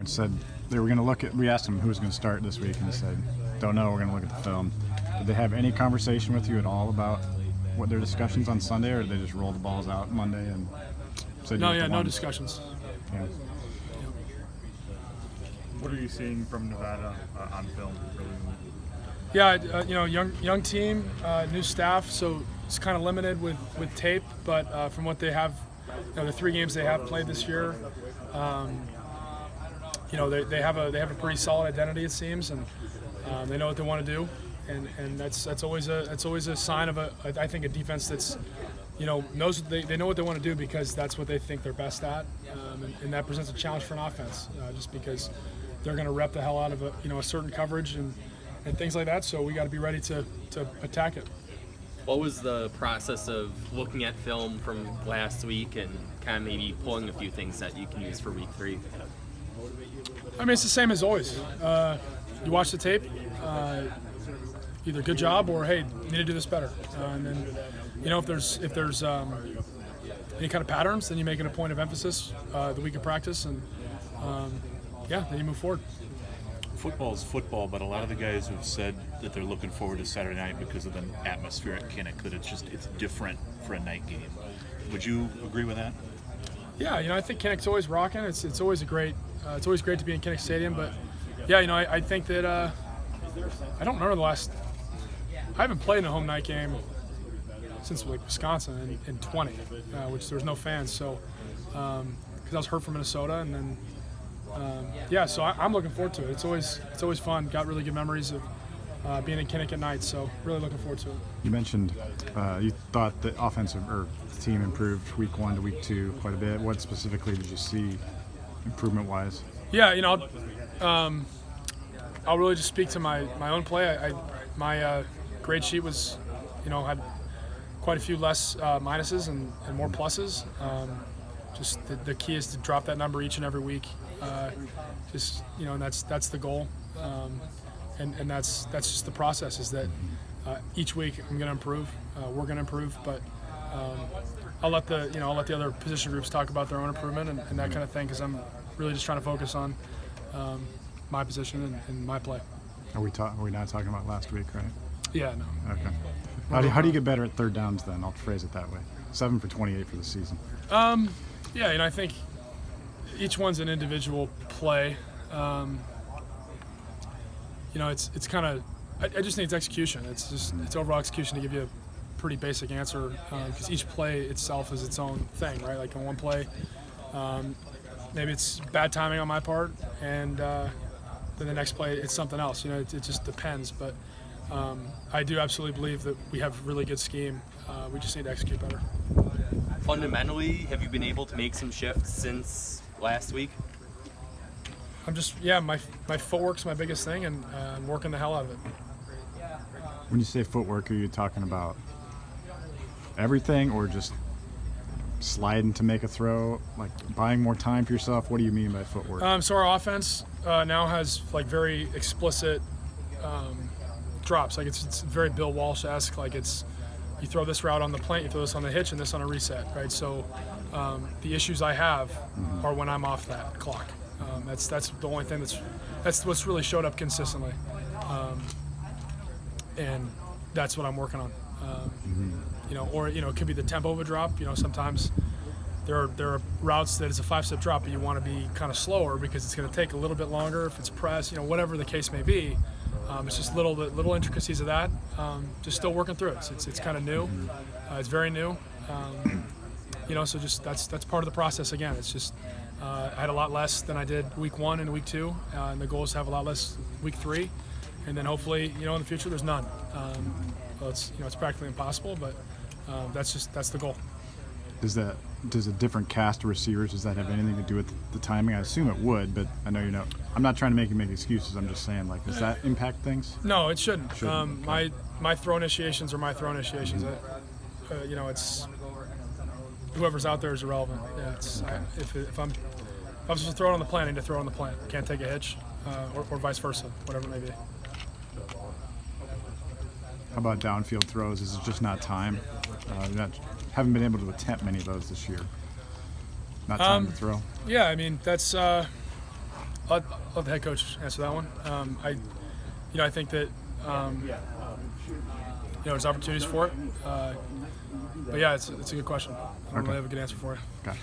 and said they were going to look at. We asked them who was going to start this week, and they said, "Don't know. We're going to look at the film." Did they have any conversation with you at all about what their discussions on Sunday, or did they just roll the balls out Monday and said? No discussions. Yeah. What are you seeing from Nevada on film? Yeah, young team, new staff, so it's kind of limited with tape. But from what they have, the 3 games they have played this year, they have a pretty solid identity, it seems, and they know what they want to do, and that's always a sign of I think a defense that's knows they know what they want to do because that's what they think they're best at, and that presents a challenge for an offense, just because they're going to rep the hell out of a certain coverage and things like that. So we got to be ready to attack it. What was the process of looking at film from last week and kind of maybe pulling a few things that you can use for week 3? I mean, it's the same as always. You watch the tape, either good job or hey, you need to do this better. And then, if there's any kind of patterns, then you make it a point of emphasis the week of practice, and then you move forward. Football's football, but a lot of the guys have said that they're looking forward to Saturday night because of the atmosphere at Kinnick, that it's different for a night game. Would you agree with that? Yeah, I think Kinnick's always rocking. It's always great to be in Kinnick Stadium, but yeah, I think that I don't remember I haven't played in a home night game since Wisconsin in 20, which there was no fans, so because I was hurt from Minnesota, and then so I'm looking forward to it. It's always fun. Got really good memories of being in Kinnick at night, so really looking forward to it. You mentioned you thought the offensive or the team improved week 1 to week 2 quite a bit. What specifically did you see improvement-wise? Yeah, I'll really just speak to my own play. My grade sheet was, had quite a few less minuses and more pluses. Just the key is to drop that number each and every week. And that's the goal, and that's just the process. Is that each week I'm going to improve, we're going to improve, but I'll let the other position groups talk about their own improvement and that kind of thing, because I'm really just trying to focus on my position and my play. Are we not talking about last week, right? Yeah, no. Okay. How do you get better at third downs then? I'll phrase it that way. 7 for 28 for the season. I think each one's an individual play. It's kind of. I just think it's execution. It's overall execution to give you a pretty basic answer, because each play itself is its own thing, right? Like in one play, maybe it's bad timing on my part, and then the next play it's something else. It just depends. But I do absolutely believe that we have really good scheme. We just need to execute better. Fundamentally, have you been able to make some shifts since last week? I'm just my footwork's my biggest thing, and I'm working the hell out of it. When you say footwork, are you talking about everything, or just sliding to make a throw, like buying more time for yourself? What do you mean by footwork? So our offense now has very explicit drops. Like it's very Bill Walsh-esque. Like it's you throw this route on the plant, you throw this on the hitch, and this on a reset, right? So the issues I have are when I'm off that clock. That's the only thing that's what's really showed up consistently, and that's what I'm working on. Or it could be the tempo of a drop. Sometimes there are routes that it's a 5-step drop, but you want to be kind of slower because it's going to take a little bit longer if it's press. Whatever the case may be. It's just little intricacies of that. Just still working through it. It's kind of new. It's very new. So just that's part of the process. Again, it's just I had a lot less than I did week 1 and week 2, and the goal is to have a lot less week 3, and then hopefully in the future there's none. It's practically impossible, but that's the goal. Does a different cast of receivers, does that have anything to do with the timing? I assume it would, but I know I'm not trying to make you make excuses. I'm just saying, does that impact things? No, it shouldn't. Okay. My throw initiations are my throw initiations. It's whoever's out there is irrelevant. Yeah, if I'm supposed to throw it on the plant, I need to throw it on the plant. Can't take a hitch, or vice versa, whatever it may be. How about downfield throws? Is it just not time? Haven't been able to attempt many of those this year. Not time to throw. Yeah, that's a I'll let the head coach answer that one. I think that there's opportunities for it. But yeah, it's a good question. I don't really have a good answer for you. Okay.